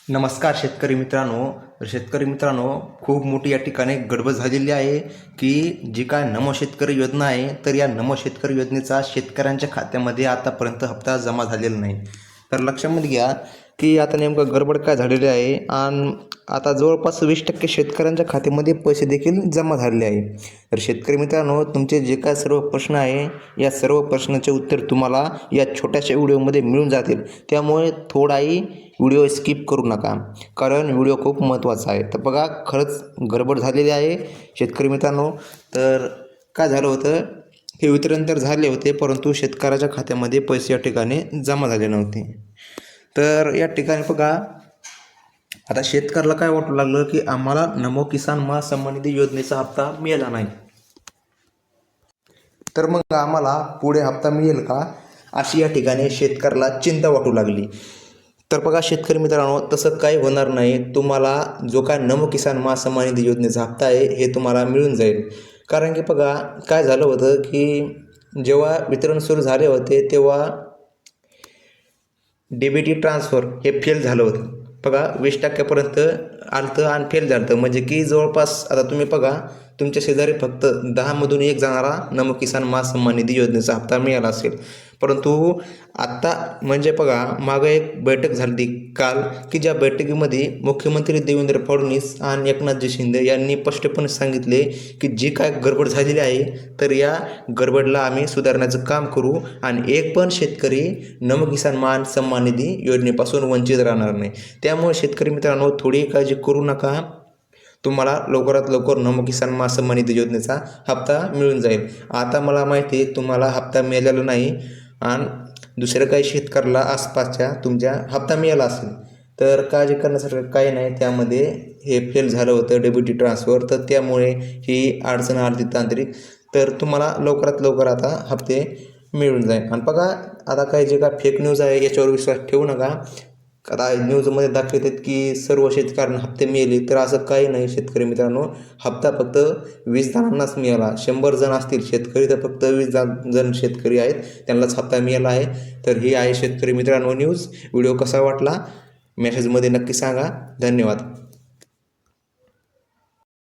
नमस्कार शेतकरी मित्रांनो, खूप मोठी या ठिकाणी गडबड झालेली आहे की जी काय नमो शेतकरी योजना आहे, तर या नमो शेतकरी योजनेचा शेतकऱ्यांच्या खात्यामध्ये आतापर्यंत हप्ता जमा झालेला नाही. तर लक्षामध्ये घ्या की आता नेमकं गडबड काय झालेली आहे आणि आता जवळपास 20% शेतकऱ्यांच्या खात्यामध्ये पैसे देखील जमा झालेले आहे. तर शेतकरी मित्रांनो, तुमचे जे काय सर्व प्रश्न आहे, या सर्व प्रश्नाचे उत्तर तुम्हाला या छोट्याशा व्हिडिओमध्ये मिळून जातील. त्यामुळे थोडाही व्हिडिओ स्किप करू नका, कारण व्हिडिओ खूप महत्त्वाचा आहे. तर बघा, खरंच गडबड झालेली आहे शेतकरी मित्रांनो. तर काय झालं होतं, हे वितरण तर झाले होते, परंतु शेतकऱ्याच्या खात्यामध्ये पैसे या ठिकाणी जमा झाले नव्हते. तर या ठिकाणी बघा, आता शेतकऱ्याला काय वाटू लागलं की आम्हाला नमो किसान महासन्मान निधी योजनेचा हप्ता मिळाला नाही, तर मग आम्हाला पुढे हप्ता मिळेल का, अशी या ठिकाणी शेतकऱ्याला चिंता वाटू लागली. तर बघा शेतकरी मित्रांनो, तसं काही होणार नाही. तुम्हाला जो काय नमो किसान महासन्मान निधी योजनेचा हप्ता आहे, हे तुम्हाला मिळून जाईल. कारण की बघा, काय झालं होतं की जेव्हा वितरण सुरू झाले होते तेव्हा डीबीटी ट्रान्सफर हे फेल झालं होतं. बघा, 20% आलं होतं आणि फेल झालं होतं. म्हणजे की जवळपास आता तुम्ही बघा, तुमच्या शेजारी फक्त 10मधून 1 जाणारा नमो किसान महासन्मान निधी योजनेचा हप्ता मिळाला असेल. परंतु आत्ता म्हणजे बघा, मागं एक बैठक झाली काल, की ज्या बैठकीमध्ये मुख्यमंत्री देवेंद्र फडणवीस आणि एकनाथजी शिंदे यांनी स्पष्टपणे सांगितले की जी काय गडबड झालेली आहे, तर या गडबडला आम्ही सुधारण्याचं काम करू आणि एक पण शेतकरी नमो किसान महासन्मान निधी योजनेपासून वंचित राहणार नाही. त्यामुळे शेतकरी मित्रांनो, थोडी काळजी करू नका. तुम्हाला लवकरात लवकर नमो किसान महासन्मान निधी योजनेचा हप्ता मिळून जाईल. आता मला माहिती आहे तुम्हाला हप्ता मिळालेला नाही आणि दुसऱ्या काही शेतकऱ्याला आसपासच्या तुमच्या हप्ता मिळाला असेल, तर काळजी करण्यासारखं काही नाही. त्यामध्ये हे फेल झालं होतं डीबीटी ट्रान्सफर, तर त्यामुळे ही अडचण आली तांत्रिक. तर तुम्हाला लवकरात लवकर आता हप्ते मिळून जाईल. आणि बघा, आता काही जे काय फेक न्यूज आहे याच्यावर विश्वास ठेवू नका. आता न्यूजमध्ये दाखवतात की सर्व शेतकऱ्यांना हप्ते मिळाले, तर असं काही नाही शेतकरी मित्रांनो. हप्ता फक्त 20 जणांनाच मिळाला. 100 जण असतील शेतकरी, तर फक्त 20 जण शेतकरी आहेत, त्यांनाच हप्ता मिळाला आहे. तर ही आहे शेतकरी मित्रांनो न्यूज. व्हिडिओ कसा वाटला मेसेजमध्ये नक्की सांगा. धन्यवाद.